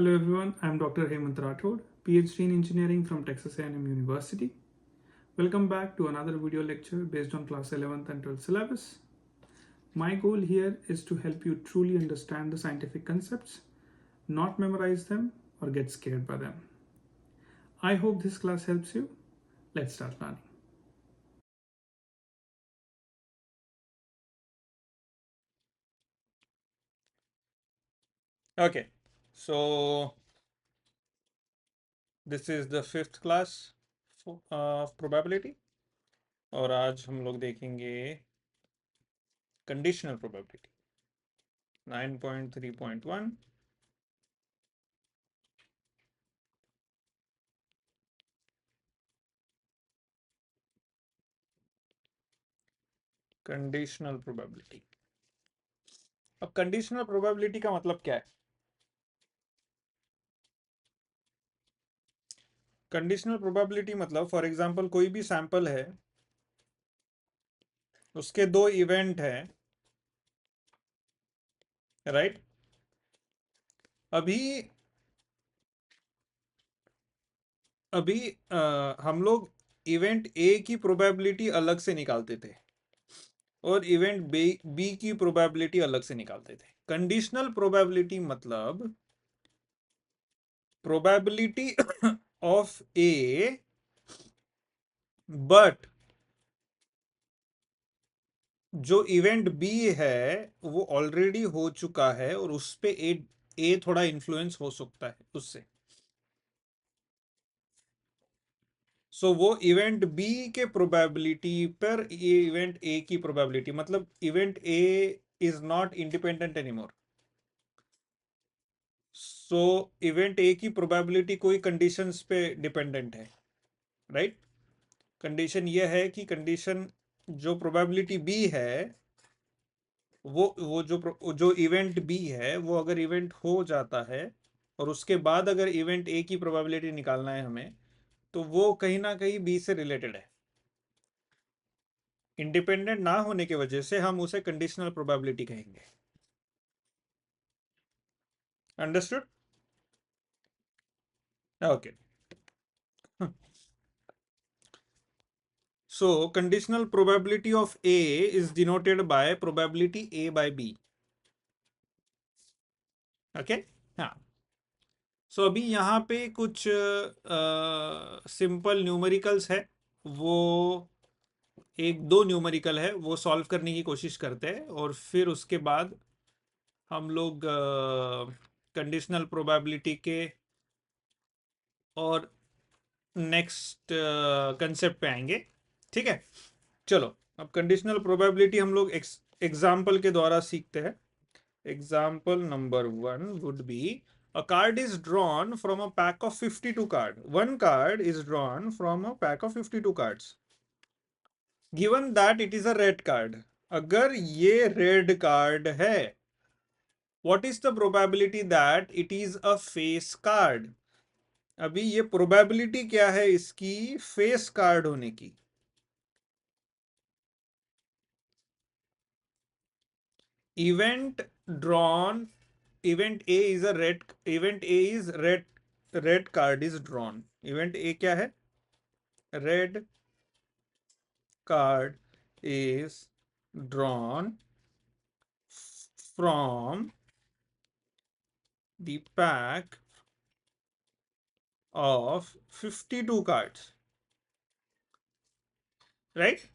Hello everyone, I am Dr. Hemant Rathod, PhD in Engineering from Texas A&M University. Welcome back to another video lecture based on class 11th and 12th syllabus. My goal here is to help you truly understand the scientific concepts, not memorize them or get scared by them. I hope this class helps you. Let's start learning. Okay, so this is the fifth class of probability और आज हम लोग देखेंगे conditional probability 9.3.1 conditional probability. अब conditional probability का मतलब क्या है? कंडीशनल प्रोबेबिलिटी मतलब फॉर एग्जांपल कोई भी सैंपल है, उसके दो इवेंट हैं, राइट? अभी अभी हम लोग इवेंट ए की प्रोबेबिलिटी अलग से निकालते थे और इवेंट बी की प्रोबेबिलिटी अलग से निकालते थे। कंडीशनल प्रोबेबिलिटी मतलब प्रोबेबिलिटी ऑफ ए बट जो इवेंट बी है वो ऑलरेडी हो चुका है और उस पे ए थोड़ा इन्फ्लुएंस हो सकता है उससे। सो वो इवेंट बी के प्रोबेबिलिटी पर ये इवेंट ए की प्रोबेबिलिटी मतलब event A is not independent anymore. So event ए की प्रोबेबिलिटी कोई कंडीशंस पे डिपेंडेंट है, राइट? कंडीशन ये है कि कंडीशन जो प्रोबेबिलिटी बी है वो जो इवेंट बी है वो अगर इवेंट हो जाता है और उसके बाद अगर इवेंट ए की प्रोबेबिलिटी निकालना है हमें, तो वो कहीं ना कहीं बी से रिलेटेड है। इंडिपेंडेंट ना होने की वजह से हम उसे कंडीशनल प्रोबेबिलिटी कहेंगे। Understood? Okay. So conditional probability of A is denoted by probability A by B. Okay, हाँ। सो अभी यहाँ पे कुछ सिंपल न्यूमेरिकल्स है, वो एक दो न्यूमेरिकल है, वो सॉल्व करने की कोशिश करते हैं और फिर उसके बाद हम लोग कंडीशनल प्रोबेबिलिटी के और नेक्स्ट कंसेप्ट पे आएंगे। ठीक है, चलो अब कंडीशनल प्रोबेबिलिटी हम लोग एग्जाम्पल के द्वारा सीखते हैं। Example number 1 would be a card is drawn from a pack of 52 card. One card is drawn from a pack of 52 cards. Given that it is a red card. अगर ये red card है, what is the probability that it is a face card? अभी ये probability क्या है इसकी face card होने की? Event drawn, event A is a red, event A is red card is drawn. Event A क्या है? Red card is drawn from the pack of 52 cards, right?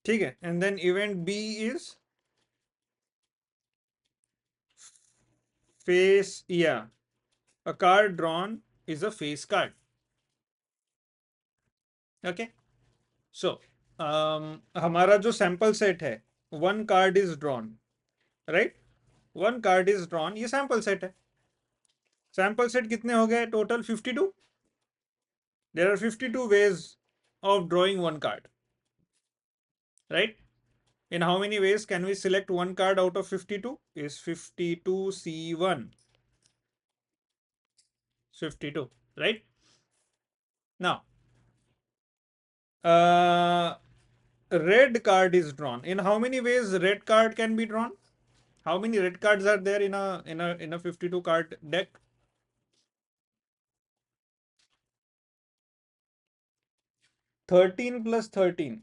ठीक है, and then event B is face, yeah, a card drawn is a face card. Okay, so हमारा जो sample set है, one card is drawn, right? One card is drawn, ये sample set है। Sample set कितने हो गए total? 52। There are 52 ways of drawing one card, right? In how many ways can we select one card out of 52? Is 52C1 52, right? Now red card is drawn. In how many ways red card can be drawn? How many red cards are there in a 52 card deck? Thirteen plus 13,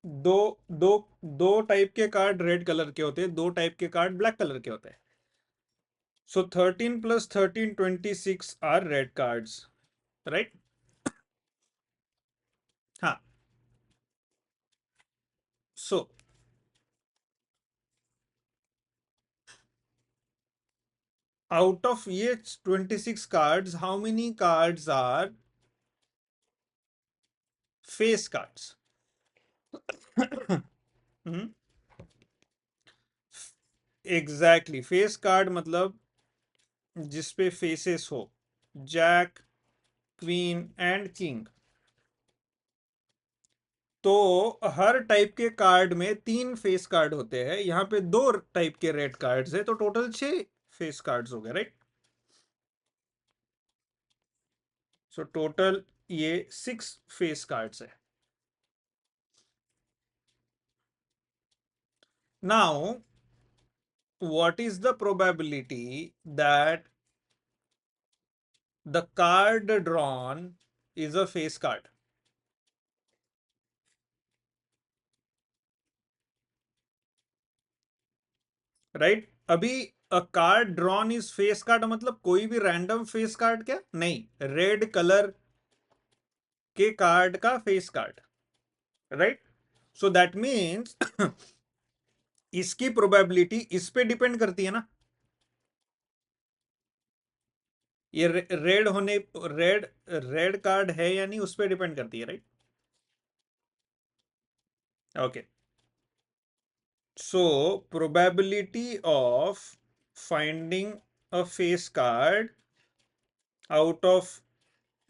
दो दो दो type के card red colour के होते हैं, दो type के card black colour के होते हैं. So 13 plus 13, 26 are red cards, right? हाँ. So out of ये 26 cards, how many cards are face cards? Exactly face card मतलब जिसपे फेसेस हो, जैक, क्वीन एंड किंग. तो हर टाइप के कार्ड में 3 फेस कार्ड होते हैं, यहाँ पे 2 टाइप के रेड कार्ड्स है, तो टोटल 6 फेस कार्ड्स हो गए, राइट? सो टोटल ये 6 फेस कार्ड्स है. Now what is the probability that the card drawn is a face card? Right? अभी a card drawn is face card मतलब कोई भी रैंडम फेस कार्ड क्या नहीं, रेड कलर के कार्ड का face card, right? So that means इसकी probability इस पे डिपेंड करती है ना, ये रेड होने रेड रेड कार्ड है या नहीं उस पे डिपेंड करती है, right? Okay. So probability of finding a face card out of,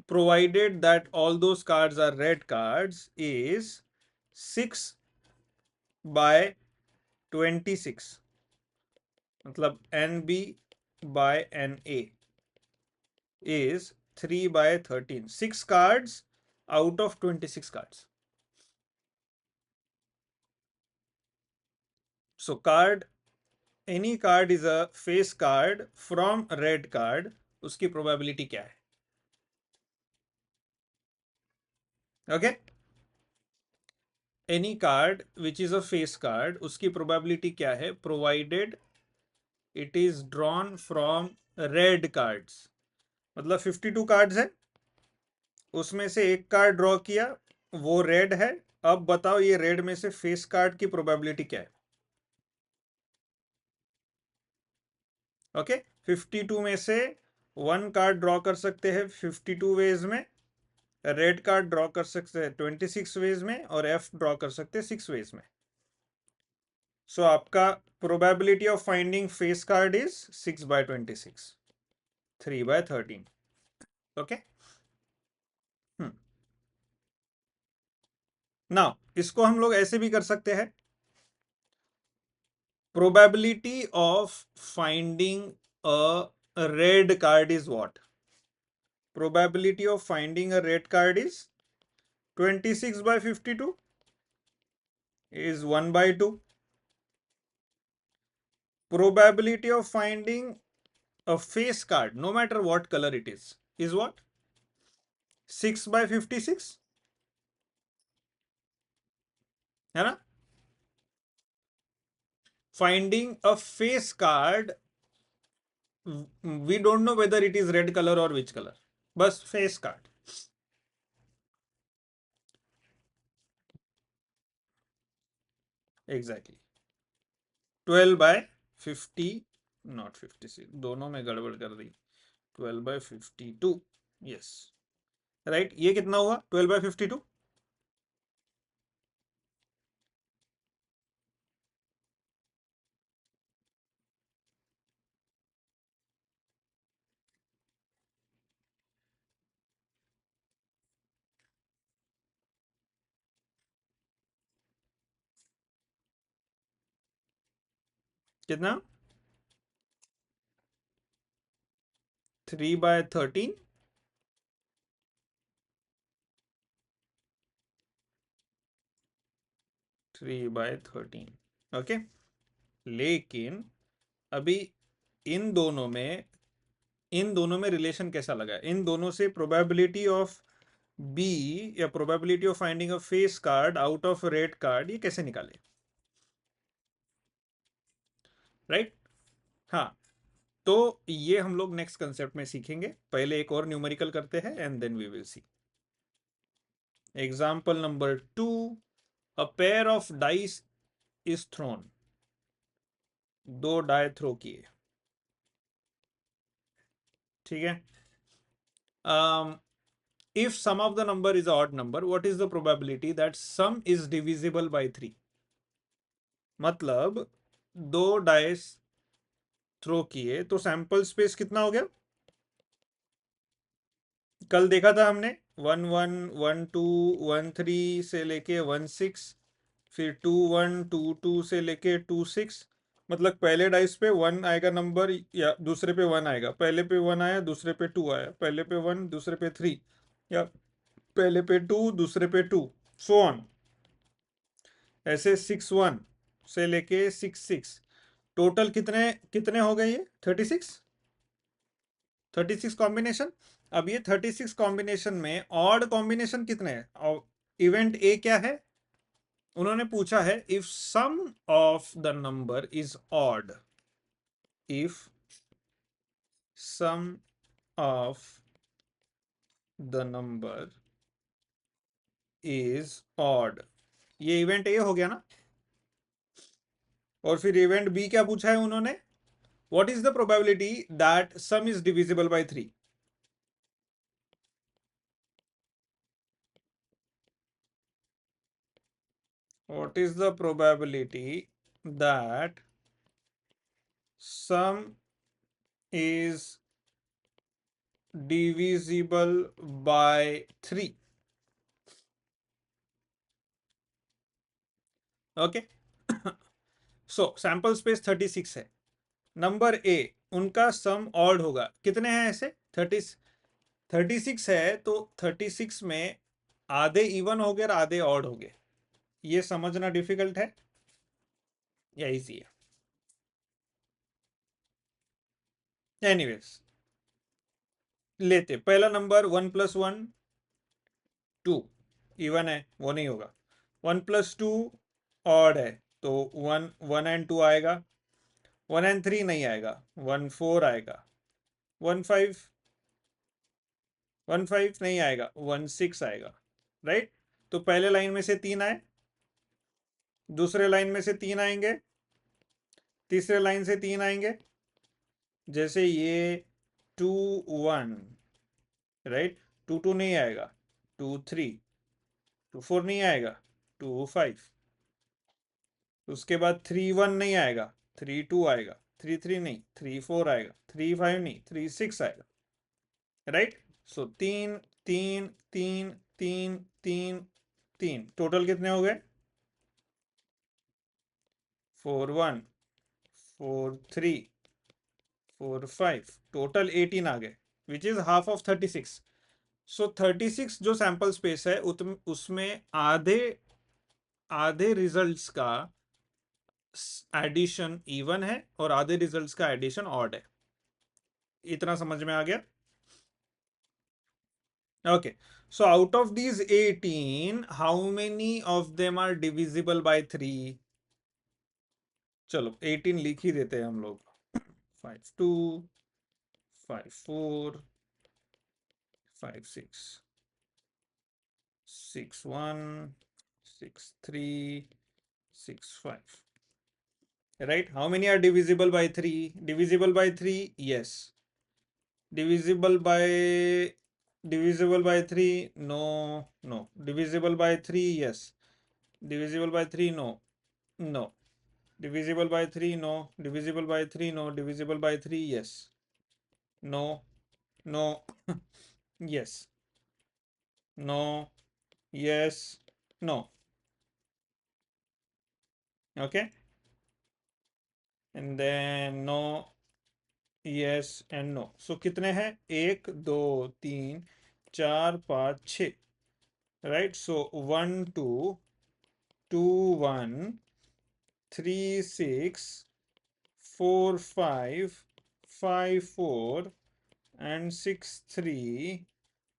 provided that all those cards are red cards, is 6 by 26, मतलब NB by NA is 3 by 13. 6 cards out of 26 cards. So card, any card is a face card from red card, उसकी probability क्या है? Okay? Any card which is a face card, उसकी probability क्या है? Provided it is drawn from red cards. मतलब 52 cards है, उसमें से एक कार्ड ड्रॉ किया, वो रेड है. अब बताओ ये रेड में से फेस कार्ड की प्रोबेबिलिटी क्या है? ओके. 52 में से 1 कार्ड ड्रॉ कर सकते हैं 52 वेज में, रेड कार्ड ड्रॉ कर सकते हैं 26 वेज में, और एफ ड्रॉ कर सकते हैं 6 वेज में. सो आपका probability of finding face card is 6 by 26, 3 by 13. Okay. Now इसको हम लोग ऐसे भी कर सकते हैं, probability of finding a red card is what? Probability of finding a red card is 26 by 52 is 1 by 2. Probability of finding a face card, no matter what color it is what? 6 by 56, है ना? Finding a face card, we don't know whether it is red color or which color, बस face card. Exactly. 12 by 50, not 56, दोनों में गड़बड़ कर दी. 12 by 52, yes, right. ये कितना हुआ? 12 by 52. कितना? 3 by 13. 3/13. ओके, लेकिन अभी इन दोनों में रिलेशन कैसा लगा, इन दोनों से प्रोबेबिलिटी ऑफ बी या probability of finding a face card out of red card, ये कैसे निकाले, राइट? हाँ, तो ये हम लोग नेक्स्ट कंसेप्ट में सीखेंगे। पहले एक और न्यूमेरिकल करते हैं and then we will see. Example number 2, a pair of dice is thrown. दो डाई थ्रो किए, ठीक है। If sum of the number is odd number, what is the probability that sum is divisible by 3? मतलब दो dice throw किए तो sample space कितना हो गया? कल देखा था हमने 1 1 1 2 1 3 से लेके 1 6, फिर 2 1 2 2 से लेके 2 6। मतलब पहले डाइस पे 1 आएगा नंबर या दूसरे पे 1 आएगा, पहले पे 1 आया दूसरे पे 2 आया, पहले पे 1 दूसरे पे 3, या पहले पे 2 दूसरे पे 2, सो ऑन। ऐसे 6 1 से लेके 6 6, टोटल कितने कितने हो गए ये? 36 कॉम्बिनेशन। अब ये 36 कॉम्बिनेशन में ऑड कॉम्बिनेशन कितने हैं? और इवेंट ए क्या है? उन्होंने पूछा है if sum of the number is odd, if sum of the number is odd, ये इवेंट ए हो गया ना। और फिर इवेंट बी क्या पूछा है उन्होंने? What is the probability that sum is divisible by 3? What is the probability that sum is divisible by 3? Okay. So sample space 36 है। नंबर ए, उनका सम ऑड होगा। कितने हैं ऐसे? 36 है, तो 36 में आधे इवन हो गए और आधे ऑड हो गए। ये समझना डिफिकल्ट है या इजी है? एनीवेज, लेते पहला नंबर 1 + 1 2, इवन है, वो नहीं होगा। 1 + 2 ऑड है, तो 1 1 एंड 2 आएगा। 1 एंड 3 नहीं आएगा, 1 4 आएगा। 1 5 1 5 नहीं आएगा, 1 6 आएगा, राइट? तो पहले लाइन में से 3 आए, दूसरे लाइन में से 3 आएंगे, तीसरे लाइन से 3 आएंगे। जैसे ये 2 1, राइट? 2 2 नहीं आएगा, 2 3, 2 4 नहीं आएगा, 2 5। उसके बाद 3 1 नहीं आएगा, 3 2 आएगा, 3 3 नहीं, 3 4 आएगा, 3 5 नहीं, 3 6 आएगा, राइट? सो 3 3 3 3 3 3, टोटल कितने हो गए? 4 1 4 3 4 5, टोटल 18 आ गए, विच इज हाफ ऑफ 36। सो 36 जो सैंपल स्पेस है उसमें आधे आधे रिजल्ट्स का एडिशन इवन है और आधे रिजल्ट्स का एडिशन ऑड है। इतना समझ में आ गया? Okay, so out of these 18, how many of them are divisible by 3? चलो 18 लिख ही देते हैं हम लोग। 5 2 5 4 5 6 6 1 6 3 6 5, right? How many are divisible by 3? Divisible by 3, yes. Divisible by 3, no, no. Divisible by 3, yes. Divisible by 3, no, no. Divisible by 3, no. Divisible by 3, no. Divisible by 3, yes. No, no, yes. No, yes, no. Okay? And then no, yes and no. So कितने हैं? 1 2 3 4 5 6, right? So 1 2 2 1 3 6 4 5 5 4 and 6 3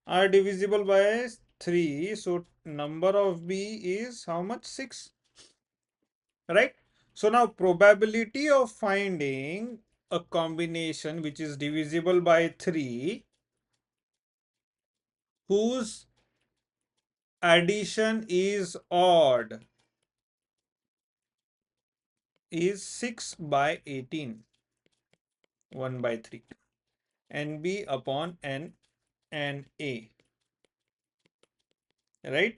are divisible by 3. So number of B is how much? 6, right? So now probability of finding a combination which is divisible by 3 whose addition is odd is 6 by 18, 1 by 3, NB upon N and A, right?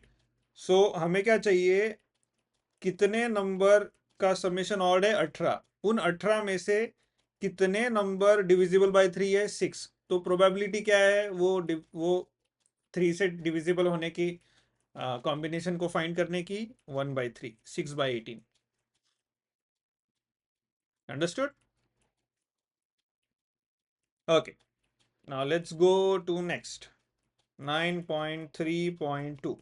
So हमें क्या चाहिए, कितने number का summation odd है? 18। उन 18 में से कितने नंबर डिविजिबल बाय 3 है? 6। तो प्रोबेबिलिटी क्या है? वो 3 से डिविजिबल होने की, कॉम्बिनेशन को फाइंड करने की, 1 by 3, 6 by 18। Understood? Okay, now let's go to next 9.3.2.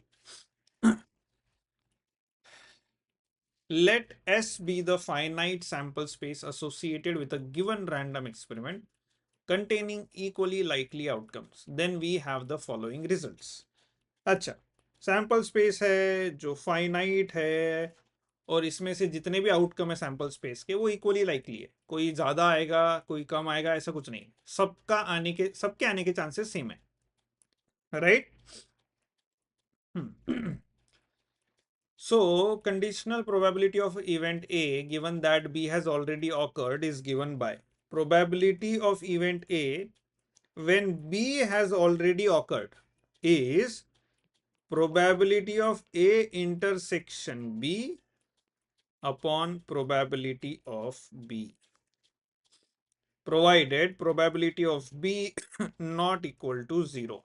Let S be the finite sample space associated with a given random experiment containing equally likely outcomes. Then we have the following results. अच्छा, sample space है जो finite है और इसमें से जितने भी outcome है सैंपल स्पेस के वो इक्वली लाइकली है। कोई ज्यादा आएगा कोई कम आएगा ऐसा कुछ नहीं, सबके आने के चांसेस सेम है, right? So, conditional probability of event A given that B has already occurred is given by probability of event A when B has already occurred is probability of A intersection B upon probability of B, provided probability of B not equal to 0.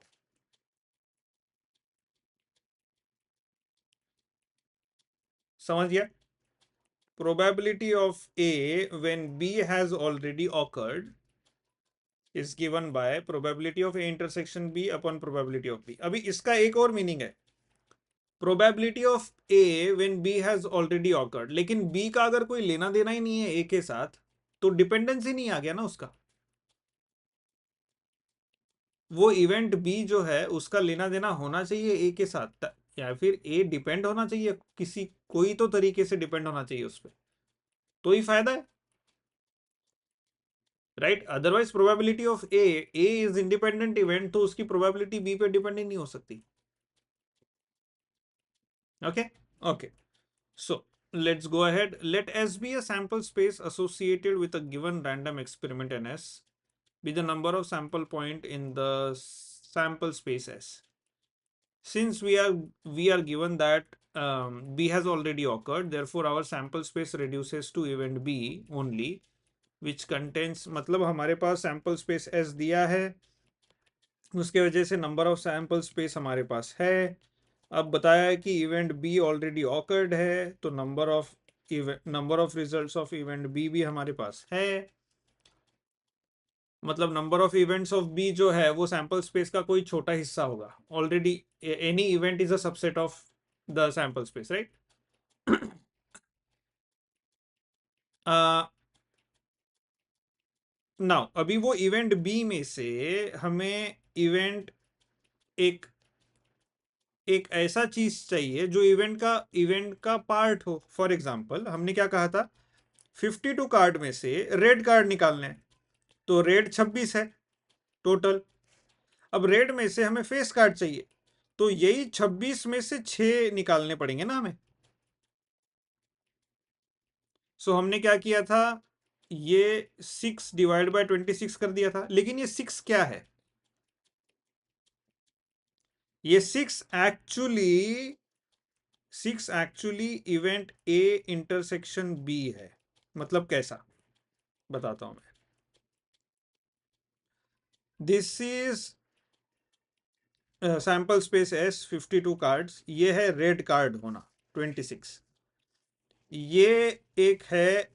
समझ गया? Probability of A when B has already occurred is given by probability of A intersection B upon probability of B. अभी इसका एक और meaning है, probability of A when B has already occurred, लेकिन B का अगर कोई लेना देना ही नहीं है A के साथ तो डिपेंडेंसी नहीं आ गया ना उसका। वो इवेंट B जो है उसका लेना देना होना चाहिए A के साथ, या फिर A डिपेंड होना चाहिए, कोई तो तरीके से डिपेंड होना चाहिए उस पर, तो ही फायदा है, right? Otherwise probability of A is independent event, तो उसकी प्रोबेबिलिटी बी पे डिपेंड ही नहीं हो सकती। Okay, so let's go ahead. Let S be a sample space associated with a given random experiment and S be the number of sample point in the sample space S. Since we are given that B has already occurred, therefore our sample space reduces to event B only, which contains, मतलब हमारे पास sample space S दिया है, उसके वजह से number of sample space हमारे पास है। अब बताया है कि इवेंट बी ऑलरेडी ऑकर्ड है, तो number of results of event B भी हमारे पास है। मतलब number of events of B जो है वो सैंपल स्पेस का कोई छोटा हिस्सा होगा। Already any event is a subset of the sample space, right? Now अभी वो इवेंट बी में से हमें एक एक ऐसा चीज चाहिए जो इवेंट का पार्ट हो। फॉर एग्जांपल हमने क्या कहा था, 52 कार्ड में से रेड कार्ड निकालने हैं, तो रेड 26 है टोटल। अब रेड में से हमें फेस कार्ड चाहिए, तो यही 26 में से 6 निकालने पड़ेंगे ना हमें। सो हमने क्या किया था, ये 6 डिवाइड बाय 26 कर दिया था, लेकिन ये 6 क्या है? ये 6 actually event A intersection B है। मतलब कैसा, बताता हूं मैं। This is sample space S 52 cards, ये है रेड कार्ड होना 26, ये एक है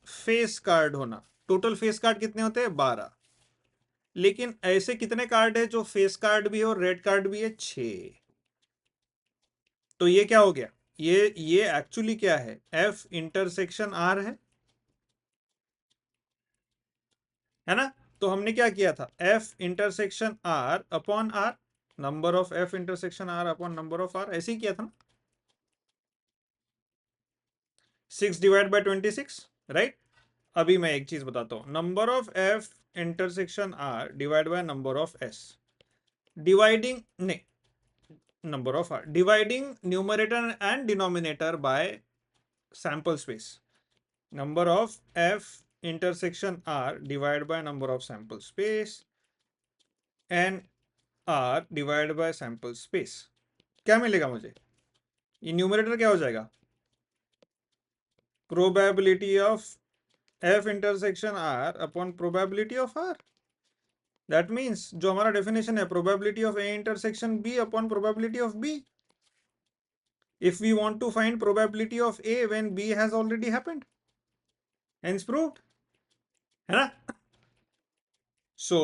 फेस कार्ड होना। टोटल फेस कार्ड कितने होते हैं? 12। लेकिन ऐसे कितने कार्ड है जो फेस कार्ड भी है और रेड कार्ड भी है? 6। तो ये क्या हो गया, ये एक्चुअली क्या है, F इंटरसेक्शन R है ना। तो हमने क्या किया था, F intersection R upon R, number of F intersection R upon number of R, ऐसे ही किया था ना। 6 डिवाइड बाय 26, राइट। अभी मैं एक चीज बताता हूं, number of F intersection R divide by number of S, dividing नहीं, number of R, dividing numerator and denominator by sample space, number of F intersection R divided by number of sample space and R divided by sample space, क्या मिलेगा मुझे, ये numerator क्या हो जाएगा, probability of F intersection R upon probability of R। That means जो हमारा definition है, probability of A intersection B upon probability of B, if we want to find probability of A when B has already happened, hence proved, है ना। सो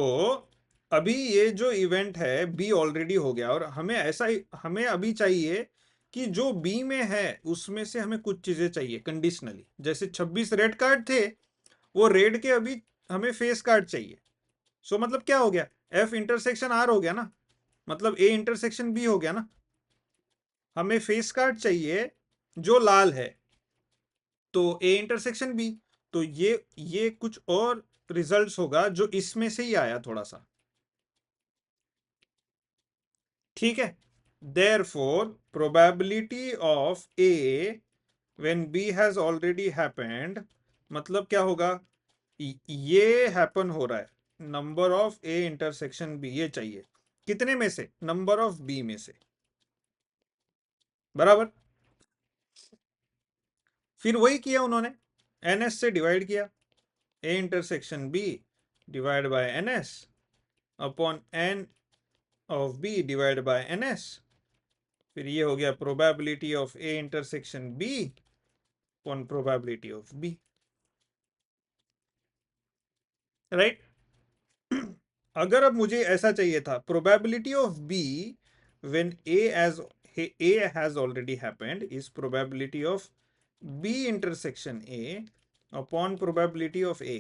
अभी ये जो event है B already हो गया, और हमें ऐसा हमें अभी चाहिए कि जो बी में है उसमें से हमें कुछ चीजें चाहिए कंडीशनली, जैसे 26 रेड कार्ड थे, वो रेड के अभी हमें फेस कार्ड चाहिए। सो मतलब क्या हो गया, एफ इंटरसेक्शन आर हो गया ना, मतलब ए इंटरसेक्शन बी हो गया ना। हमें फेस कार्ड चाहिए जो लाल है, तो ए इंटरसेक्शन बी, तो ये कुछ और रिजल्ट्स होगा जो इसमें से ही आया थोड़ा सा, ठीक है। therefore probability of A when B has already happened, मतलब क्या होगा, ये हैपन हो रहा है, number of A intersection B, ये चाहिए कितने में से, नंबर ऑफ B में से, बराबर। फिर वही किया उन्होंने, NS से डिवाइड किया, A intersection B divide by NS upon N of B divide by NS, फिर ये हो गया probability of A intersection B upon probability of B, right. अगर अब मुझे ऐसा चाहिए था, probability of B when A has already happened is probability of B intersection A upon probability of A,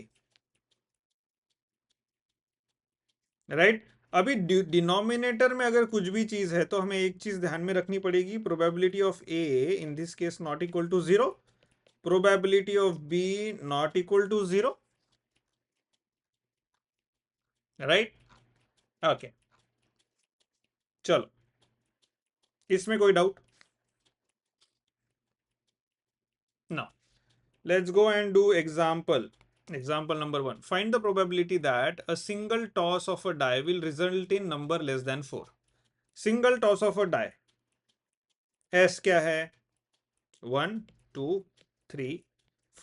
right. अभी डिनोमिनेटर में अगर कुछ भी चीज है तो हमें एक चीज ध्यान में रखनी पड़ेगी, probability of A in this case not equal to 0, probability of B not equal to 0, right. Okay, चलो इसमें कोई डाउट ना। Let's go and do example. Example number 1. Find the probability that a single toss of a die will result in number less than 4. Single toss of a die. S क्या है? 1, 2, 3,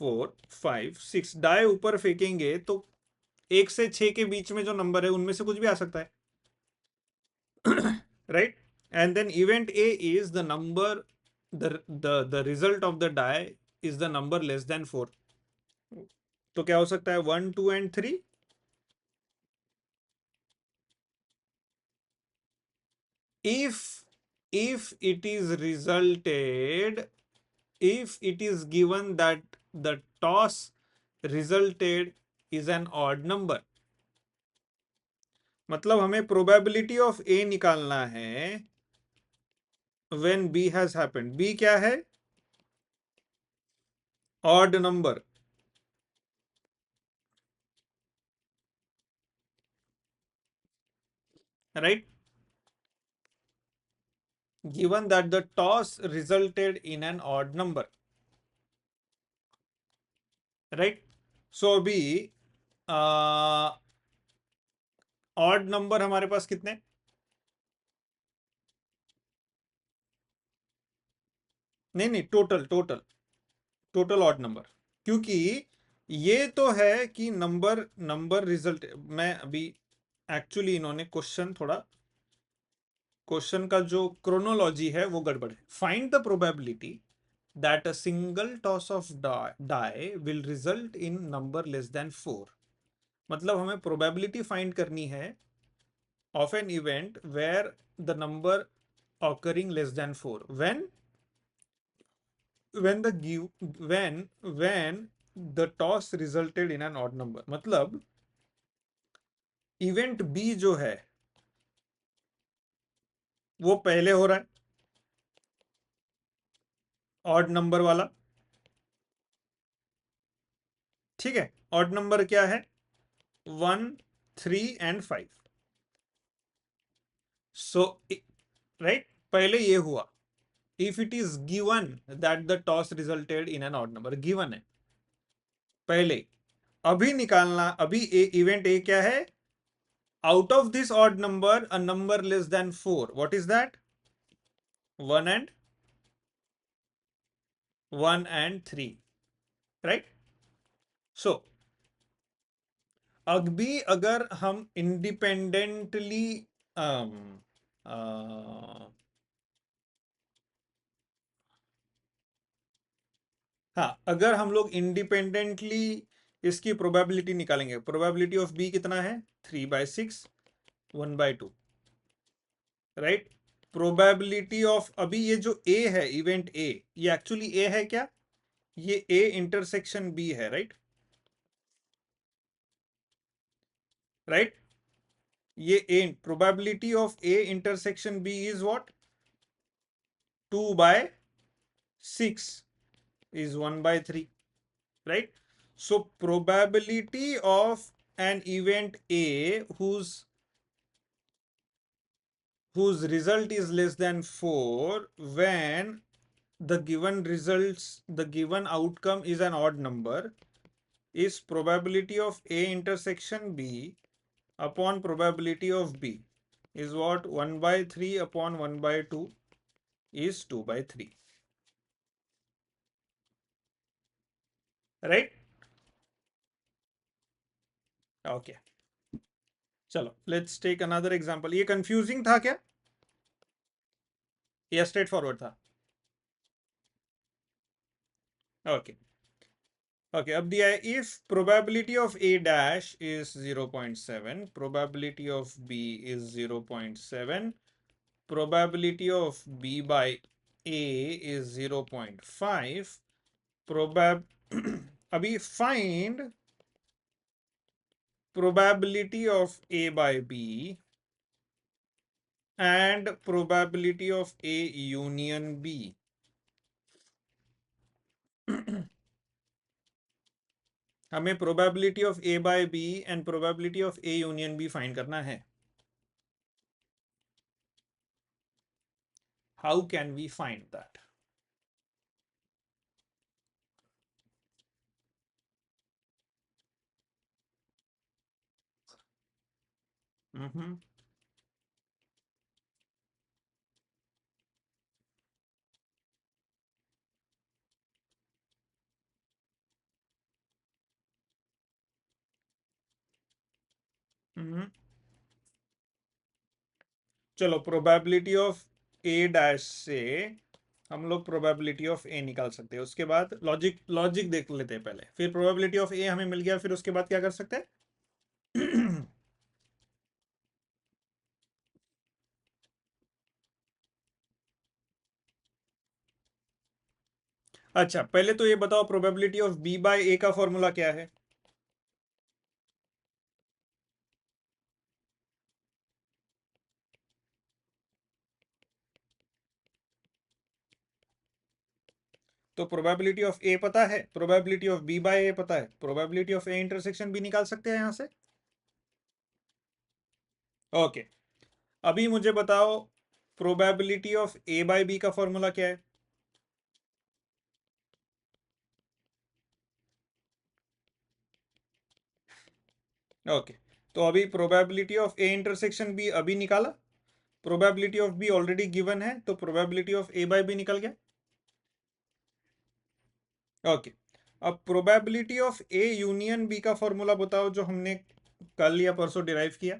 4, 5, 6. die ऊपर फेंकेंगे तो 1 से 6 के बीच में जो नंबर है उनमें से कुछ भी आ सकता है, right? And then event A is the number, the result of the die is the number less than 4. तो क्या हो सकता है, 1, 2 and 3, if it is resulted, if it is given that the toss resulted is an odd number, मतलब हमें probability of A निकालना है when B has happened. B क्या है, odd number, right, given that the toss resulted in an odd number, right? So अभी odd number हमारे पास कितने, नहीं टोटल ऑड नंबर, क्योंकि ये तो है कि नंबर रिजल्ट, मैं अभी एक्चुअली इन्होंने क्वेश्चन का जो क्रोनोलॉजी है वो गड़बड़ है। Find the probability that a single toss of die will result in number less than 4, मतलब हमें प्रोबेबिलिटी फाइंड करनी है of an event where the number occurring less than 4 when when the give when the toss resulted in an odd number, मतलब event B जो है वो पहले हो रहा है, ऑड नंबर वाला, ठीक है। ऑड नंबर क्या है? 1, 3 एंड 5। सो राइट, पहले ये हुआ। If it is given that the toss resulted in an odd number, given है पहले। अभी निकालना, अभी इवेंट ए क्या है? Out of this odd number a number less than 4, what is that? 1 and 3, right. So अभी अगर हम इंडिपेंडेंटली हाँ, अगर हम लोग इंडिपेंडेंटली इसकी प्रोबेबिलिटी निकालेंगे, प्रोबेबिलिटी ऑफ बी कितना है? 3/6, 1/2, राइट। प्रोबेबिलिटी ऑफ, अभी ये जो ए है, इवेंट ए, ये एक्चुअली ए है क्या? ये ए इंटरसेक्शन बी है, राइट। राइट, ये A, probability of A intersection B is what? 2/6 is 1/3, right? So probability of an event A whose result is less than 4 when the given outcome is an odd number is probability of A intersection B upon probability of B is what? 1/3 upon 1/2 is 2/3, right? Okay, चलो let's take another example. ये confusing था क्या या straight forward था? Okay okay, अब दिया है if probability of A dash is 0.7, probability of B is 0.7, probability of B by A is 0.5, probability अभी find probability of A by B and probability of A union B। हमें probability of A by B and probability of A union B find करना है। How can we find that? Mm-hmm. Mm-hmm. चलो probability of A dash से हम लोग probability of A निकाल सकते हैं। उसके बाद लॉजिक लॉजिक देख लेते हैं पहले, फिर प्रोबेबिलिटी ऑफ ए हमें मिल गया, फिर उसके बाद क्या कर सकते हैं? अच्छा, पहले तो ये बताओ प्रोबेबिलिटी ऑफ बी बाय ए का फॉर्मूला क्या है? तो प्रोबेबिलिटी ऑफ ए पता है, प्रोबेबिलिटी ऑफ बी बाय ए पता है, प्रोबेबिलिटी ऑफ ए इंटरसेक्शन भी निकाल सकते हैं यहां से। ओके, अभी मुझे बताओ probability of A by B का फॉर्मूला क्या है? ओके, तो अभी probability of A intersection B अभी निकाला, probability of B already given है, तो probability of A by B निकल गया। ओके, अब probability of A union B का फॉर्मूला बताओ, जो हमने कल या परसों डिराइव किया।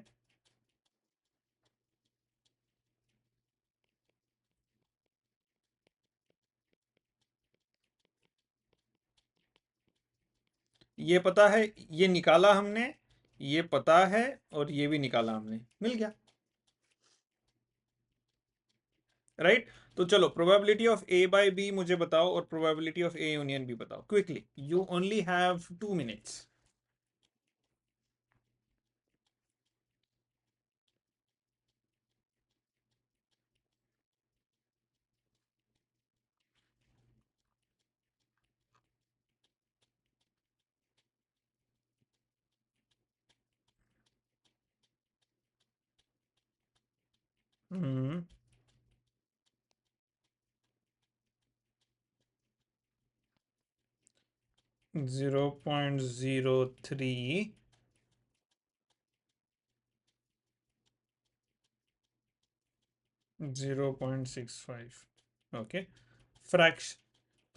ये पता है, ये निकाला हमने, ये पता है, और ये भी निकाला हमने, मिल गया। राइट? तो चलो probability of A by B मुझे बताओ और probability of A union B बताओ quickly, you only have 2 minutes. Hmm 0.03 0.65. Okay. Fraction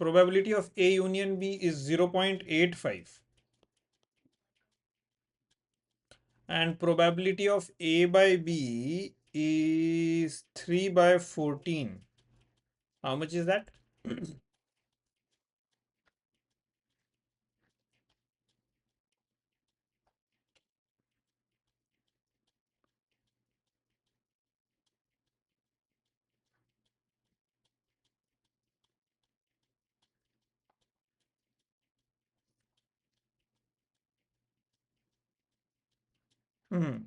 probability of A union B is 0.85 and probability of A by B is 3 by 14. How much is that? Hmm.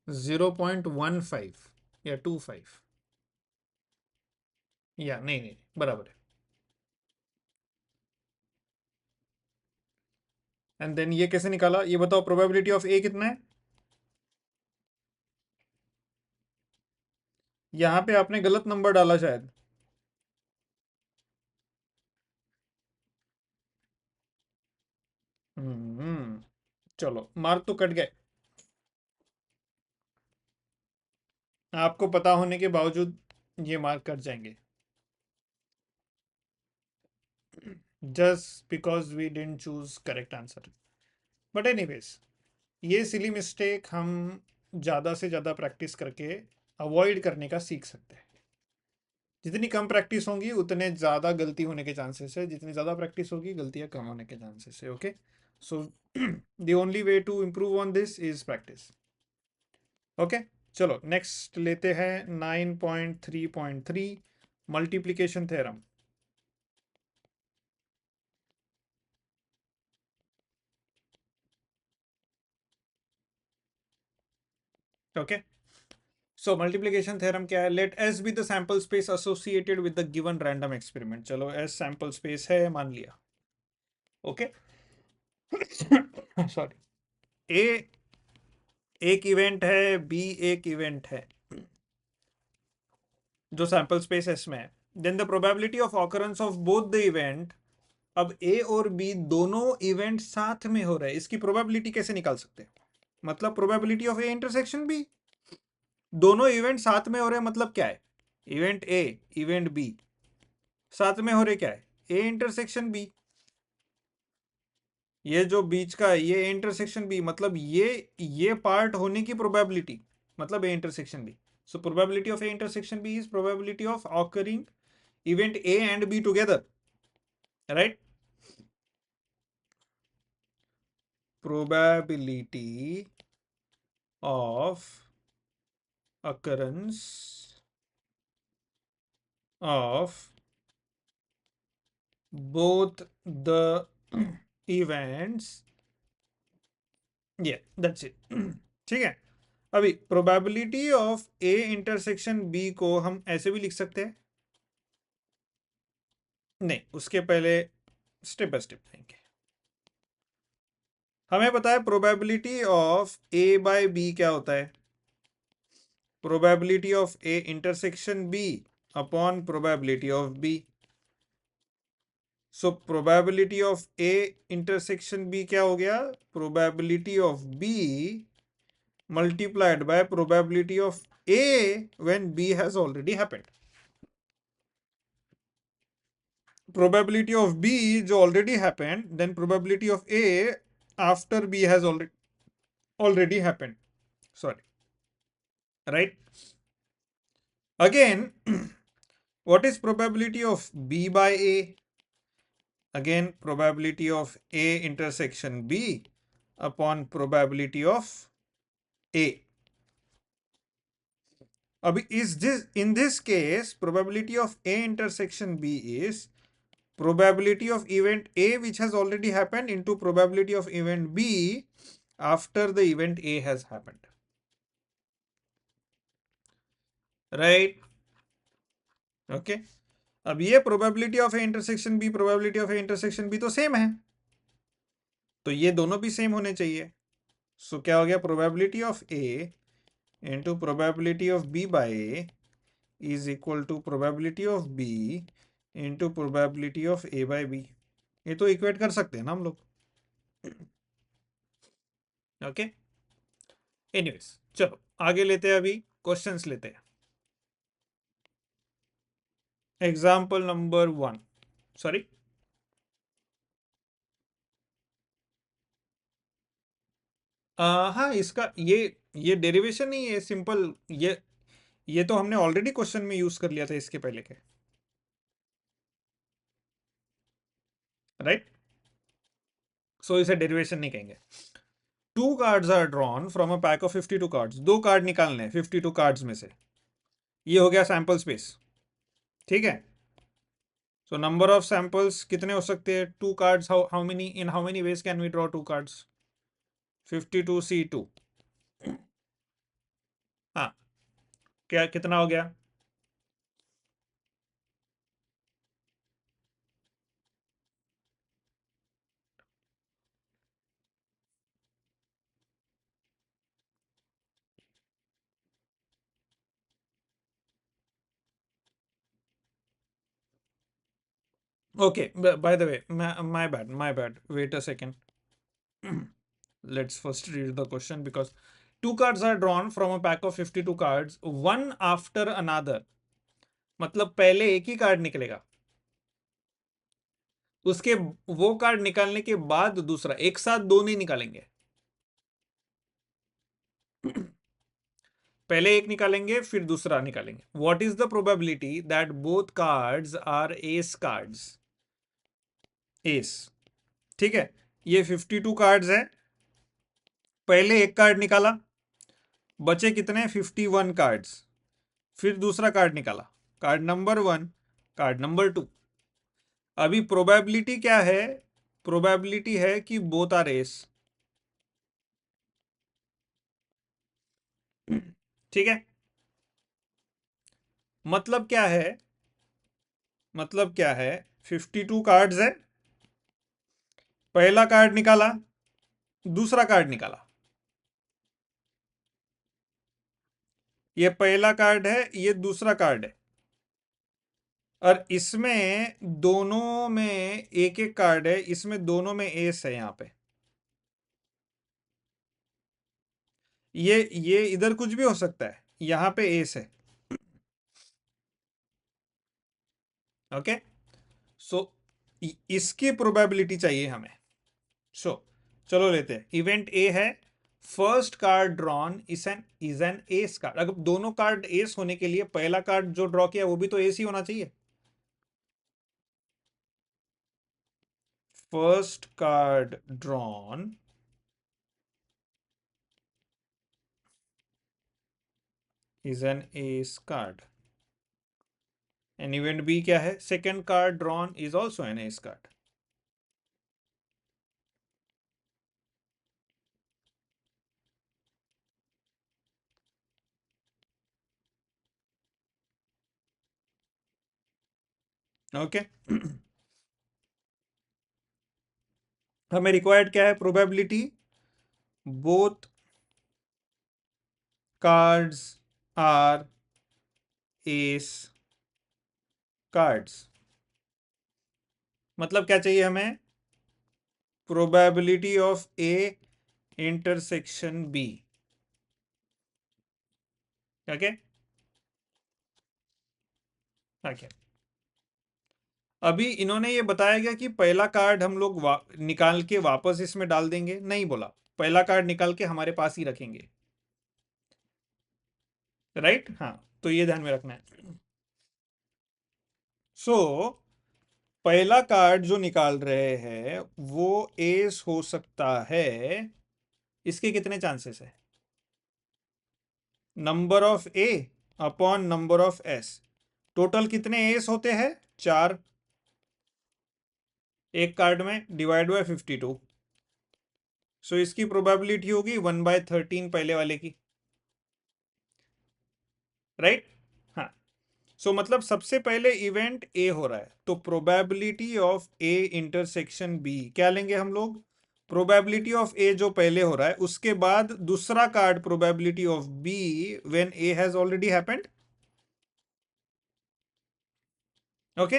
0.15 या 25 या नहीं नहीं बराबर है. And then ये कैसे निकाला ये बताओ, प्रोबेबिलिटी ऑफ ए कितना है? यहाँ पे आपने गलत नंबर डाला शायद. चलो मार्क तो कट गए. आपको पता होने के बावजूद ये मार्क कट जाएंगे just because we didn't choose correct answer. But anyways ये सिली मिस्टेक हम ज़्यादा से ज़्यादा प्रैक्टिस करके अवॉइड करने का सीख सकते हैं. जितनी कम प्रैक्टिस होंगी उतने ज़्यादा गलती होने के चांसेस है, जितनी ज़्यादा प्रैक्टिस होगी गलतियाँ कम होने के चांसेस है. Okay, so the only way to improve on this is practice. Okay, चलो नेक्स्ट लेते हैं 9.3.3 multiplication theorem. Okay, so multiplication theorem क्या है? Let S be the sample space associated with the given random experiment. चलो S sample space है मान लिया. Okay, sorry, ए एक इवेंट है, बी एक इवेंट है जो सैंपल स्पेस एस में है. Then the probability of occurrence of both the event. अब ए और बी दोनों इवेंट साथ में हो रहे हैं, इसकी प्रोबेबिलिटी कैसे निकाल सकते हैं? मतलब probability of A intersection B. दोनों इवेंट साथ में हो रहे हैं मतलब क्या है? इवेंट ए इवेंट बी साथ में हो रहे क्या है? A intersection B. ये जो बीच का है ये इंटरसेक्शन बी, मतलब ये पार्ट होने की प्रोबेबिलिटी मतलब A intersection B. So probability of A intersection B is probability of occurring event A and B together, right? probability of occurrence of both the events. Yeah, that's it. ठीक है. अभी probability of A intersection B को हम ऐसे भी लिख सकते हैं. नहीं, उसके पहले स्टेप बाय स्टेप लेंगे. हमें पता है probability of A by B क्या होता है? Probability of A intersection B upon probability of B. So probability of A intersection B क्या हो गया? Probability of B multiplied by probability of A when B has already happened. Probability of B जो already happened, then probability of A after B has already happened. Sorry, right? Again, what is probability of B by A? Again, probability of A intersection B upon probability of A. अभी in this case probability of A intersection B is probability of event A which has already happened into probability of event B after the event A has happened, right? Okay. अब ये probability of A intersection B probability of A intersection B तो same है, तो ये दोनों भी same होने चाहिए. सो क्या हो गया, probability of A into probability of B by A is equal to probability of B into probability of A by B. ये तो इक्वेट कर सकते हैं ना हम लोग. ओके. एनीवेज चलो आगे लेते हैं, अभी क्वेश्चंस लेते हैं. एग्जाम्पल नंबर 1, सॉरी हाँ, इसका ये डेरिवेशन नहीं है, सिंपल ये तो हमने ऑलरेडी क्वेश्चन में यूज कर लिया था इसके पहले के, राइट? सो इसे डेरिवेशन नहीं कहेंगे. 2 cards are drawn from a pack of 52 cards. 2 card निकालने हैं 52 कार्ड्स में से. ये हो गया सैंपल स्पेस, ठीक है. सो नंबर ऑफ सैंपल्स कितने हो सकते हैं? 2 cards. How many in how many ways can we draw 2 cards? 52C2. हाँ, क्या कितना हो गया? Okay, by the way, my bad. Wait a second. Let's first read the question, because 2 cards are drawn from a pack of 52 cards, one after another. मतलब पहले एक ही card निकलेगा, उसके वो कार्ड निकालने के बाद दूसरा, एक साथ दो नहीं निकालेंगे. पहले एक निकालेंगे फिर दूसरा निकालेंगे. What is the probability that both cards are ace cards? S, ठीक है. ये 52 कार्ड्स है, पहले एक कार्ड निकाला, बचे कितने? 51 कार्ड्स. फिर दूसरा कार्ड निकाला, कार्ड नंबर 1, कार्ड नंबर 2. अभी प्रोबेबिलिटी क्या है? प्रोबेबिलिटी है कि बोथ आर एस, ठीक है. मतलब क्या है? मतलब क्या है? 52 कार्ड्स है, पहला कार्ड निकाला, दूसरा कार्ड निकाला. ये पहला कार्ड है, ये दूसरा कार्ड है, और इसमें दोनों में एक एक कार्ड है, इसमें दोनों में एस है. यहां पे ये इधर कुछ भी हो सकता है, यहां पे एस है. ओके. सो इसकी प्रोबेबिलिटी चाहिए हमें. सो चलो लेते हैं. इवेंट ए है, first card drawn is an ace card. अगर दोनों कार्ड एस होने के लिए पहला कार्ड जो ड्रॉ किया वो भी तो एस ही होना चाहिए. First card drawn is an ace card. And event B क्या है? Second card drawn is also an ace card. Okay. हमें रिक्वायर्ड क्या है? Probability both cards are ace cards. मतलब क्या चाहिए हमें? Probability of A intersection B. Okay. Okay. अभी इन्होंने ये बताया गया कि पहला कार्ड हम लोग निकाल के वापस इसमें डाल देंगे, नहीं बोला. पहला कार्ड निकाल के हमारे पास ही रखेंगे, राइट? हाँ, तो ये ध्यान में रखना है. सो पहला कार्ड जो निकाल रहे हैं वो एस हो सकता है. इसके कितने चांसेस है? Number of A upon number of S. Total कितने एस होते हैं? 4 एक कार्ड में, डिवाइड बाय 52। सो इसकी प्रोबेबिलिटी होगी 1/13 पहले वाले की, राइट? हाँ। सो मतलब सबसे पहले इवेंट ए हो रहा है, तो probability of A intersection B क्या लेंगे हम लोग? प्रोबेबिलिटी ऑफ ए जो पहले हो रहा है, उसके बाद दूसरा card probability of B when A has already happened. Okay,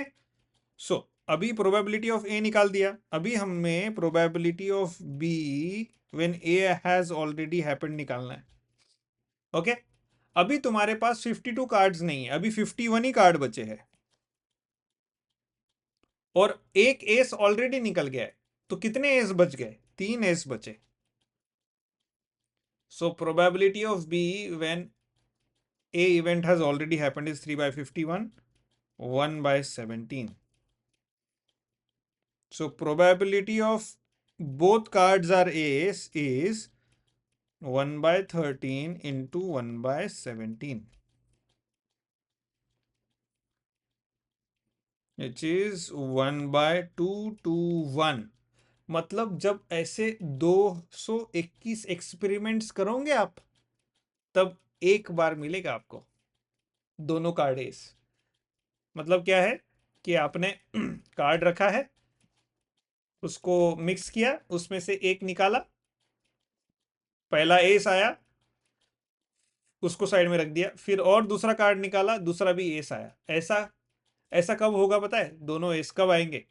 so अभी प्रोबेबिलिटी ऑफ ए निकाल दिया, अभी हमें probability of B when A has already happened निकालना है। ओके, अभी तुम्हारे पास 52 कार्ड्स नहीं है, अभी 51 ही कार्ड बचे हैं, और एक एस ऑलरेडी निकल गया है, तो कितने एस बच गए? 3 एस बचे। So probability of B when A event has already happened is 3/51, 1/17. So probability of both cards are ace is 1/13 into 1/17, which is 1/221. मतलब जब ऐसे 221 एक्सपेरिमेंट्स करोगे आप, तब एक बार मिलेगा आपको दोनों कार्ड एस। मतलब क्या है कि आपने कार्ड रखा है, उसको मिक्स किया, उसमें से एक निकाला, पहला एस आया, उसको साइड में रख दिया, फिर और दूसरा कार्ड निकाला, दूसरा भी एस आया। ऐसा ऐसा कब होगा पता है? दोनों एस कब आएंगे?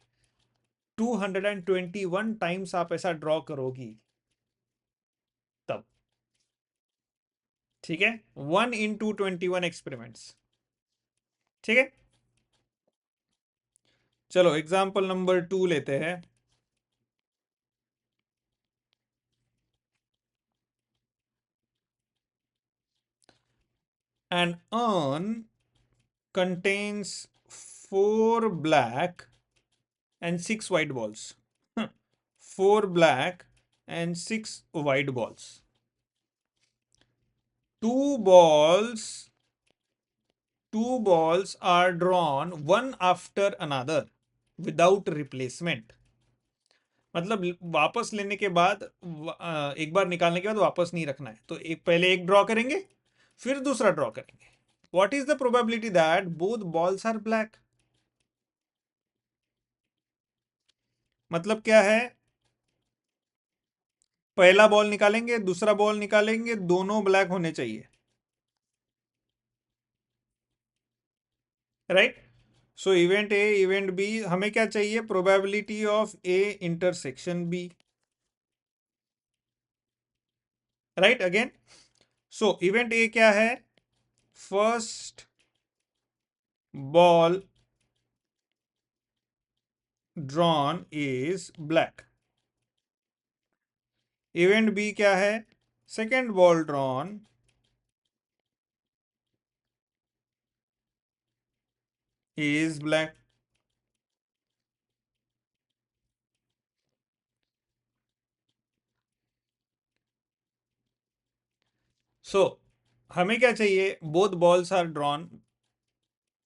221 टाइम्स आप ऐसा ड्रॉ करोगी तब, ठीक है? 1 in 221 एक्सपेरिमेंट्स, ठीक है? चलो एग्जाम्पल नंबर 2 लेते हैं। An urn contains 4 black and 6 white balls. 4 black and 6 white balls. Two balls are drawn one after another without replacement. मतलब वापस लेने के बाद एक बार निकालने के बाद वापस नहीं रखना है, तो एक पहले एक ड्रॉ करेंगे, फिर दूसरा ड्रॉ करेंगे। What is the probability that both balls are black? मतलब क्या है? पहला बॉल निकालेंगे, दूसरा बॉल निकालेंगे, दोनों ब्लैक होने चाहिए, right? So event A event B, हमें क्या चाहिए? Probability of A intersection B, right? Again, so event A क्या है? First ball drawn is black. Event B क्या है? Second ball drawn is black. So हमें क्या चाहिए? Both balls are drawn,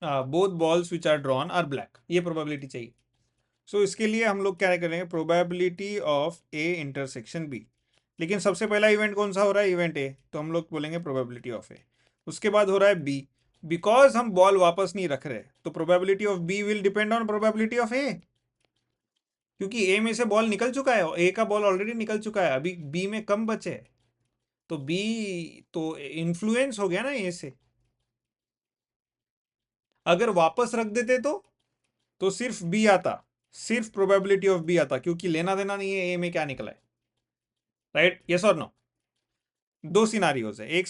both balls which are drawn are black, ये probability चाहिए। So इसके लिए हम लोग क्या करेंगे? Probability of A intersection B. लेकिन सबसे पहला इवेंट कौन सा हो रहा है? इवेंट ए, तो हम लोग बोलेंगे प्रोबेबिलिटी ऑफ ए। उसके बाद हो रहा है बी, बिकॉज हम बॉल वापस नहीं रख रहे, तो probability of B will depend on probability of A, क्योंकि ए में से बॉल निकल चुका है, ए का बॉल ऑलरेडी निकल चुका है, अभी बी में कम बचे है, तो बी तो इन्फ्लुएंस हो गया ना ए से। अगर वापस रख देते तो सिर्फ बी आता, सिर्फ प्रोबेबिलिटी ऑफ बी आता, क्योंकि लेना देना नहीं है ए में क्या निकला है, राइट? यस और नो? दो सिनारियोज है, एक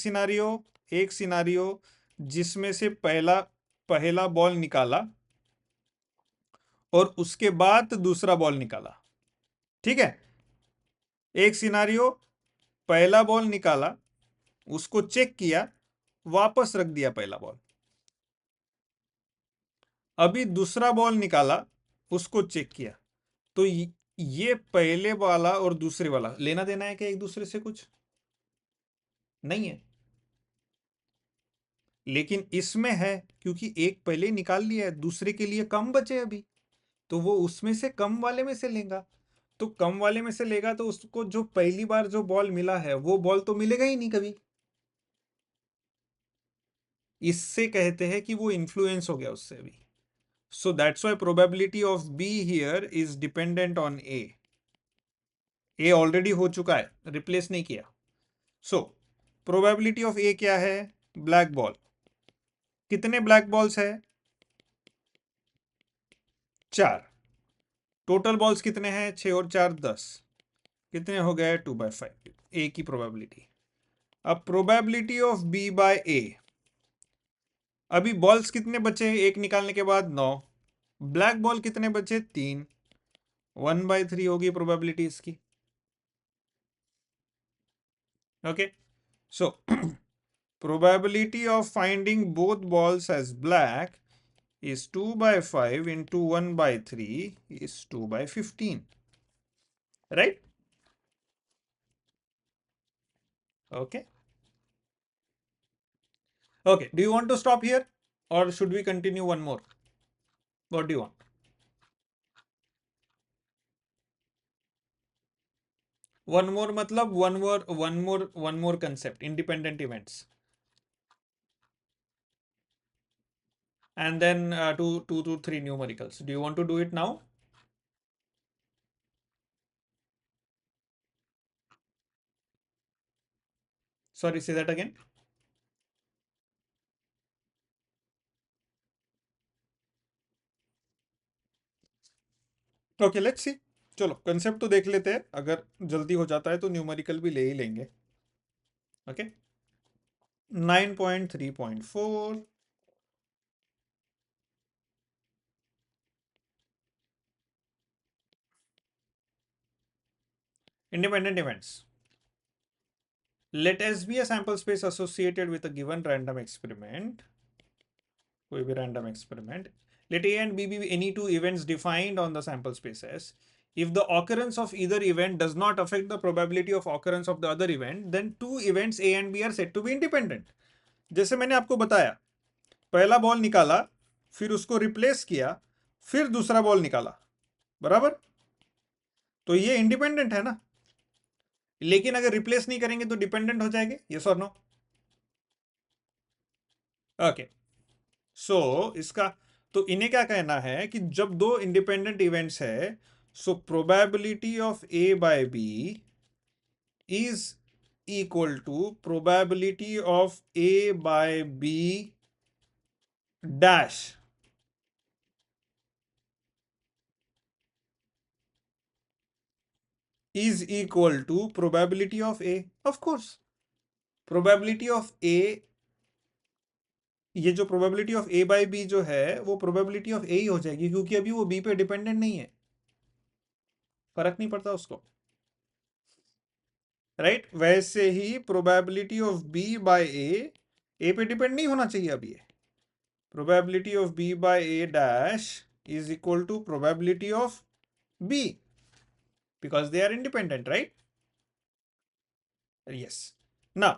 सिनारियो जिसमें से पहला बॉल निकाला और उसके बाद दूसरा बॉल निकाला, ठीक है? एक सिनारियो पहला बॉल निकाला, उसको चेक किया, वापस रख दिया पहला बॉल। अभी दूसरा बॉल निकाला, उसको चेक किया, तो ये पहले वाला और दूसरे वाला लेना देना है क्या एक दूसरे से? कुछ नहीं है। लेकिन इसमें है क्योंकि एक पहले ही निकाल लिया है, दूसरे के लिए कम बचे अभी, तो वो उसमें से कम वाले में से लेगा। तो कम वाले में से लेगा तो उसको जो पहली बार जो बॉल मिला है वो बॉल तो मिलेगा ही नहीं कभी। इससे कहते हैं कि वो इन्फ्लुएंस हो गया उससे भी। So that's why probability of be here is dependent on A already हो चुका है, रिप्लेस नहीं किया। सो प्रोबेबिलिटी ऑफ ए क्या है? Black ball. कितने ब्लैक बॉल्स है? 4। टोटल बॉल्स कितने हैं? 6 और 4 10। कितने हो गए? 2/5 ए की प्रोबेबिलिटी। अब प्रोबेबिलिटी ऑफ बी बाय ए, अभी बॉल्स कितने बचे एक निकालने के बाद? 9। ब्लैक बॉल कितने बचे? 3। 1/3 होगी प्रोबेबिलिटी इसकी। Okay, so probability of finding both balls as black is 2/5 into 1/3 is 2/15, right? Okay. Okay, do you want to stop here or should we continue one more? What do you want? One more matlab one more concept, independent events, and then two to three numericals. Do you want to do it now? Sorry, say that again. Okay, let's see. चलो concept तो देख लेते हैं, अगर जल्दी हो जाता है तो न्यूमेरिकल भी ले ही लेंगे। Okay, 9.3.4 independent events. Let S be a sample space associated with a given random experiment. कोई भी random experiment. Let A and B be any two events defined on the sample space S. If the occurrence of either event does not affect the probability of occurrence of the other event, then two events A and B are said to be independent. जैसे मैंने आपको बताया, पहला ball निकाला, फिर उसको replace किया, फिर दूसरा बॉल निकाला, बराबर? तो ये इंडिपेंडेंट है ना। लेकिन अगर रिप्लेस नहीं करेंगे तो डिपेंडेंट हो जाएंगे, यस और नो? ओके, सो इसका तो इन्हें क्या कहना है कि जब दो इंडिपेंडेंट इवेंट्स है, so probability of A by B is equal to probability of A by B dash is equal to probability of A. Of course, probability of A, ये जो probability of A by B जो है वो probability of A ही हो जाएगी, क्योंकि अभी वो B पे डिपेंडेंट नहीं है, फर्क नहीं पड़ता उसको, राइट? वैसे ही probability of B by A पे डिपेंड नहीं होना चाहिए अभी। probability of B by A dash is equal to probability of B because they are independent, right? Yes. Now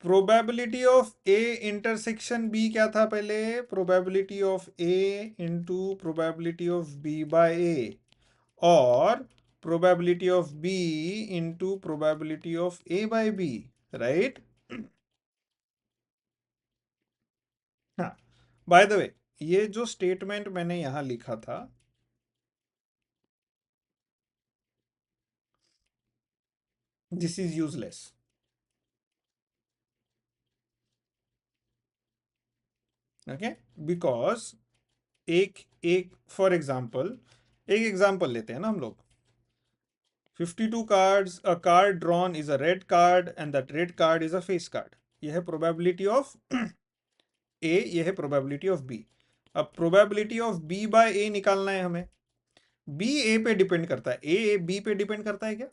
probability of A intersection B क्या था पहले? Probability of A into probability of B by A, और probability of B into probability of A by B, right? हाँ, by the way, ये जो statement मैंने यहां लिखा था, this is useless. Okay, because एक एक फॉर एग्जाम्पल, एक एग्जाम्पल लेते हैं ना हम लोग। 52 cards, a card drawn is a red card and that red card is a face card. यह है probability of A, यह है probability of B. अब probability of B by A निकालना है हमें। B A पे डिपेंड करता है, A B पे डिपेंड करता है क्या?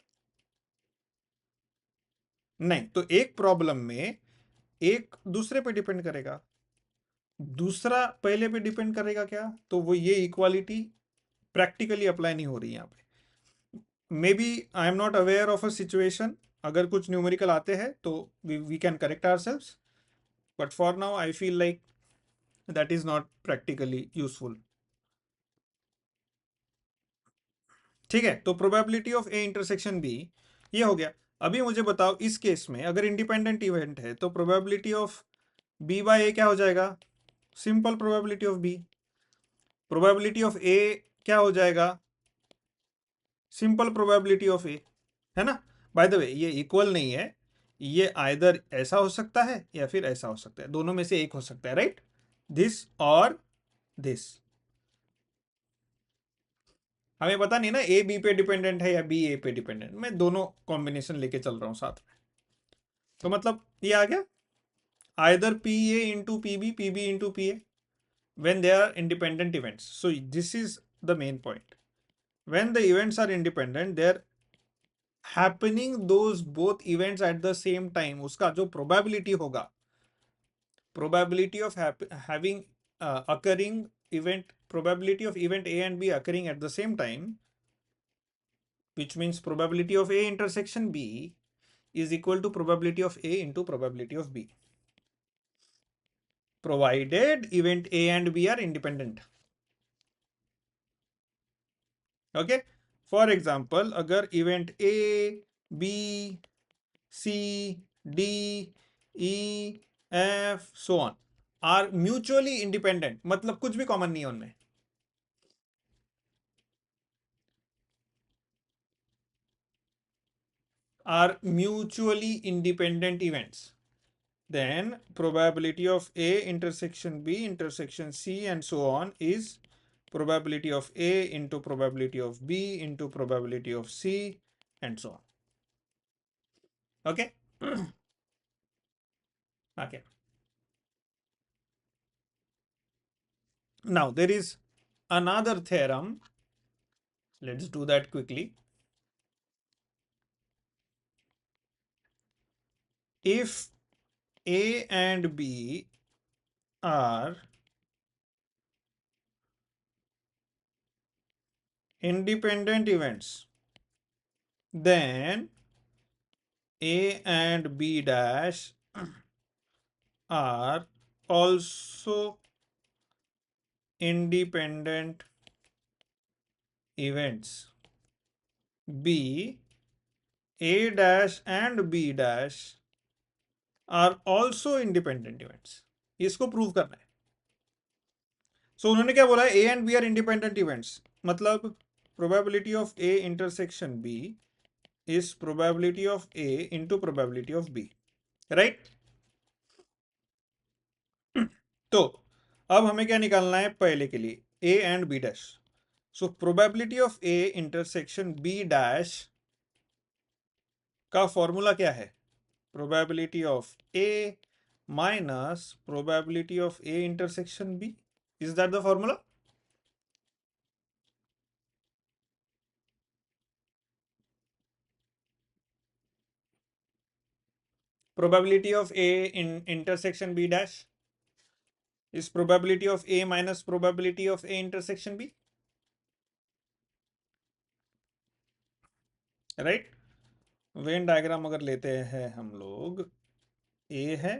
नहीं, तो एक प्रॉब्लम में एक दूसरे पे डिपेंड करेगा, दूसरा पहले पे डिपेंड करेगा क्या? तो वो ये इक्वालिटी प्रैक्टिकली अप्लाई नहीं हो रही यहाँ पे। Maybe I am not aware of a situation, अगर कुछ न्यूमेरिकल आते हैं तो we can correct ourselves. but for now I feel like that is not practically useful. ठीक है, तो probability of A intersection B ये हो गया। अभी मुझे बताओ इस केस में अगर इंडिपेंडेंट इवेंट है तो probability of B by A क्या हो जाएगा? Simple probability of B. Probability of A क्या हो जाएगा? सिंपल प्रोबेबिलिटी ऑफ ए, है ना? बाय द वे ये इक्वल नहीं है, ये आइदर ऐसा हो सकता है या फिर ऐसा हो सकता है, दोनों में से एक हो सकता है, राइट? दिस और दिस। हमें पता नहीं ना ए बी पे डिपेंडेंट है या बी ए पे डिपेंडेंट, मैं दोनों कॉम्बिनेशन लेके चल रहा हूं साथ में। तो मतलब ये आ गया either P A into P B into P A when they are independent events. So this is the main point. When the events are independent, they're happening those both events at the same time. उसका जो probability होगा, probability of having occurring event, probability of event A and B occurring at the same time, which means probability of A intersection B is equal to probability of A into probability of B, provided event A and B are independent. Okay, for example अगर event A B C D E F so on are mutually independent, मतलब कुछ भी common नहीं है उनमें, are mutually independent events, then probability of A intersection B intersection C and so on is probability of A into probability of B into probability of C and so on. Okay. Okay. Now there is another theorem. Let's do that quickly. If A and B are independent events, then A and B dash are also independent events. B, A dash and B dash are also independent events. इसको prove करना है। So उन्होंने क्या बोला है? A and B are independent events, मतलब probability of A intersection B is probability of A into probability of B, right? तो अब हमें क्या निकालना है पहले के लिए? A and B dash. So probability of A intersection B dash का फॉर्मूला क्या है? Probability of A minus probability of A intersection B. Is that the formula? Probability of A in intersection B dash is probability of A minus probability of A intersection B, right? Venn diagram अगर लेते हैं हम लोग, A है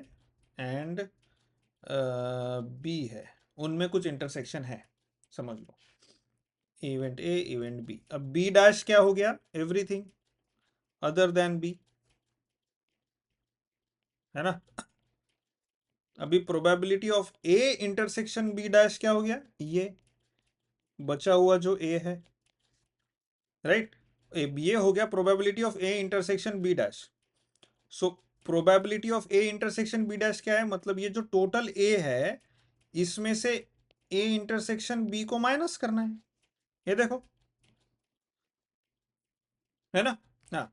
and B है, उनमें कुछ intersection है, समझ लो, इवेंट A इवेंट B। अब B डैश क्या हो गया? एवरीथिंग अदर देन B, है ना? अभी probability of A intersection B dash क्या हो गया? ये बचा हुआ जो A है, राइट? ये हो गया probability of A intersection B dash. So probability of A intersection B dash क्या है? मतलब ये जो टोटल ए है इसमें से ए इंटरसेक्शन बी को माइनस करना है, ये देखो, है ना? हाँ,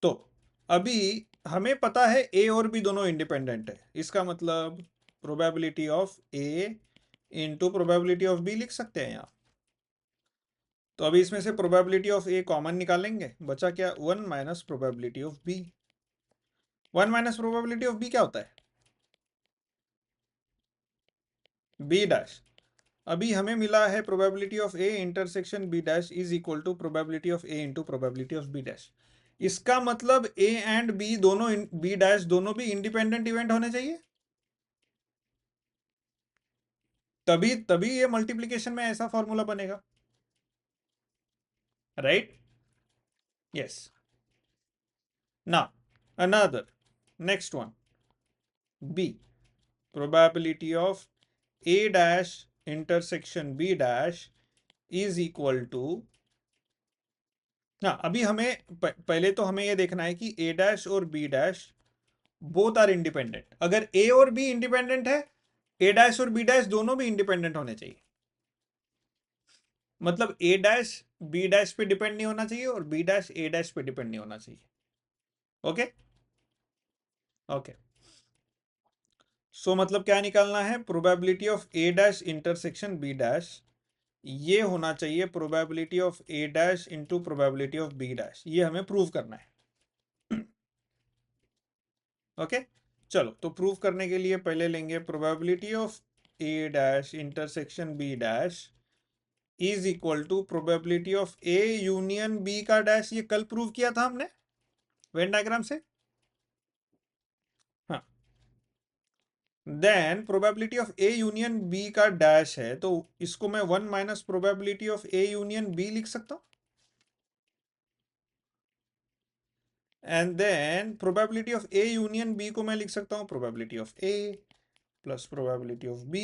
तो अभी हमें पता है ए और बी दोनों इंडिपेंडेंट है, इसका मतलब probability of A into probability of B लिख सकते हैं यहाँ। तो अभी इसमें से प्रोबेबिलिटी ऑफ ए कॉमन निकालेंगे, बचा क्या? 1 minus probability of B. 1 minus probability of B क्या होता है? B dash. अभी हमें मिला है probability of A intersection B dash is equal to probability of A into probability of B dash. इसका मतलब ए एंड बी दोनों, बी डैश दोनों भी इंडिपेंडेंट इवेंट होने चाहिए, तभी तभी ये मल्टीप्लिकेशन में ऐसा फॉर्मूला बनेगा, right? Yes. Now another, next one, B, probability of a dash intersection b dash is equal to, हाँ अभी हमें पहले तो हमें ये देखना है कि a डैश और b dash both are independent. अगर a और b इंडिपेंडेंट है, a डैश और b डैश दोनों भी इंडिपेंडेंट होने चाहिए. मतलब a डैश b डैश पे डिपेंड नहीं होना चाहिए और b डैश a डैश पे डिपेंड नहीं होना चाहिए. Okay okay. सो मतलब क्या निकालना है? Probability of a dash intersection b dash, ये होना चाहिए probability of a dash into probability of b dash. ये हमें प्रूव करना है. ओके चलो, तो प्रूव करने के लिए पहले लेंगे probability of a dash intersection b dash is equal to probability of a union b का डैश. ये कल प्रूव किया था हमने वेन डायग्राम से. हाँ, then probability of a union b का डैश है, तो इसको मैं 1 minus probability of a union b लिख सकता हूं. And then probability of a union b को मैं लिख सकता हूं probability of a plus probability of b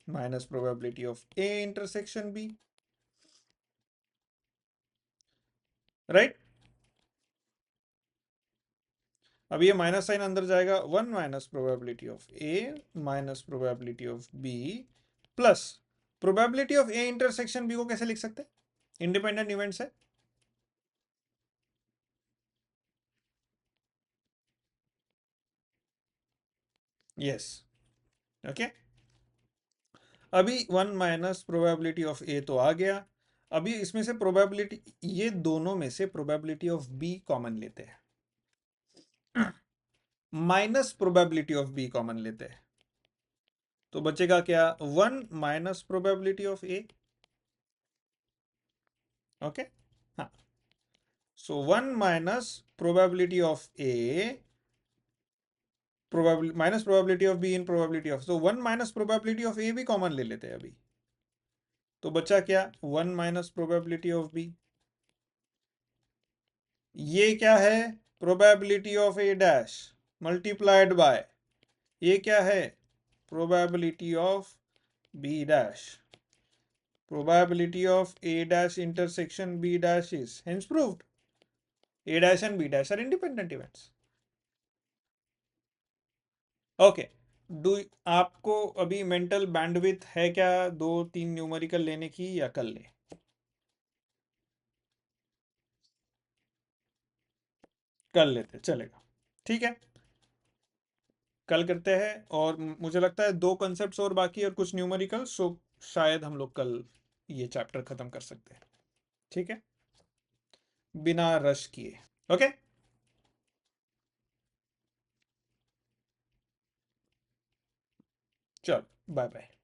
minus probability of a intersection b, right? अब ये माइनस साइन अंदर जाएगा, 1 minus probability of a minus probability of b plus probability of a intersection b को कैसे लिख सकते हैं? इंडिपेंडेंट इवेंट्स है. यस. ओके, अभी 1 माइनस प्रोबेबिलिटी ऑफ a तो आ गया. अभी इसमें से प्रोबेबिलिटी, ये दोनों में से प्रोबेबिलिटी ऑफ b कॉमन लेते हैं, minus probability of b common लेते हैं, तो बचेगा क्या? 1 minus probability of a. Okay हाँ, सो 1 minus probability of a minus probability of b in probability of, so 1 minus probability of a भी कॉमन ले लेते हैं अभी, तो बचा क्या? 1 माइनस प्रोबेबिलिटी ऑफ b. ये क्या है? Probability of a dash multiplied by, ये क्या है? Probability of b dash. Probability of a dash intersection b dash is hence proved. A dash and b dash are independent events. Okay. Do आपको अभी mental bandwidth है क्या 2-3 numerical लेने की, या कल ले? कल लेते चलेगा, ठीक है, कल करते हैं. और मुझे लगता है 2 कॉन्सेप्ट्स और बाकी और कुछ न्यूमेरिकल, सो शायद हम लोग कल ये चैप्टर खत्म कर सकते हैं, ठीक है, बिना रश किए. ओके चलो, बाय बाय.